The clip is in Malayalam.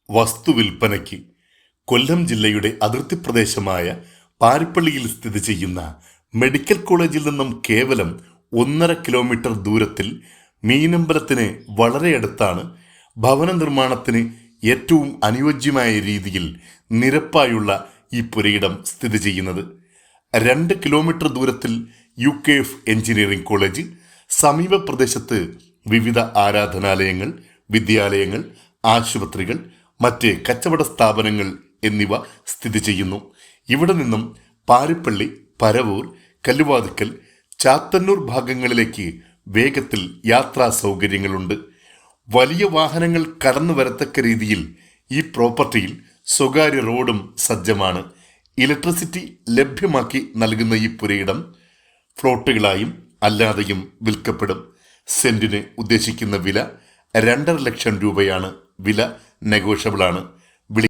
വസ്തു വിൽപ്പനയ്ക്ക് കൊല്ലം ജില്ലയുടെ അതിർത്തി പ്രദേശമായ പാരിപ്പള്ളിയിൽ സ്ഥിതി ചെയ്യുന്ന മെഡിക്കൽ കോളേജിൽ നിന്നും കേവലം 1.5 കിലോമീറ്റർ ദൂരത്തിൽ മീനമ്പലത്തിന് വളരെ അടുത്താണ് ഭവന നിർമ്മാണത്തിന് ഏറ്റവും അനുയോജ്യമായ രീതിയിൽ നിരപ്പായുള്ള ഈ പുരയിടം സ്ഥിതി ചെയ്യുന്നത്. 2 കിലോമീറ്റർ ദൂരത്തിൽ UKF എഞ്ചിനീയറിംഗ് കോളേജ്, സമീപ പ്രദേശത്ത് വിവിധ ആരാധനാലയങ്ങൾ, വിദ്യാലയങ്ങൾ, ആശുപത്രികൾ, മറ്റ് കച്ചവട സ്ഥാപനങ്ങൾ എന്നിവ സ്ഥിതി ചെയ്യുന്നു. ഇവിടെ നിന്നും പാരിപ്പള്ളി, പരവൂർ, കല്ലുവാതുക്കൽ, ചാത്തന്നൂർ ഭാഗങ്ങളിലേക്ക് വേഗത്തിൽ യാത്രാ സൗകര്യങ്ങളുണ്ട്. വലിയ വാഹനങ്ങൾ കടന്നു വരത്തക്ക രീതിയിൽ ഈ പ്രോപ്പർട്ടിയിൽ സ്വകാര്യ റോഡും സജ്ജമാണ്. ഇലക്ട്രിസിറ്റി ലഭ്യമാക്കി നൽകുന്ന ഈ പുരയിടം ഫ്ലോട്ടുകളായും അല്ലാതെയും വിൽക്കപ്പെടും. സെന്റിന് ഉദ്ദേശിക്കുന്ന വില 2.5 ലക്ഷം രൂപയാണ്. വില നെഗോഷ്യബിളാണ്.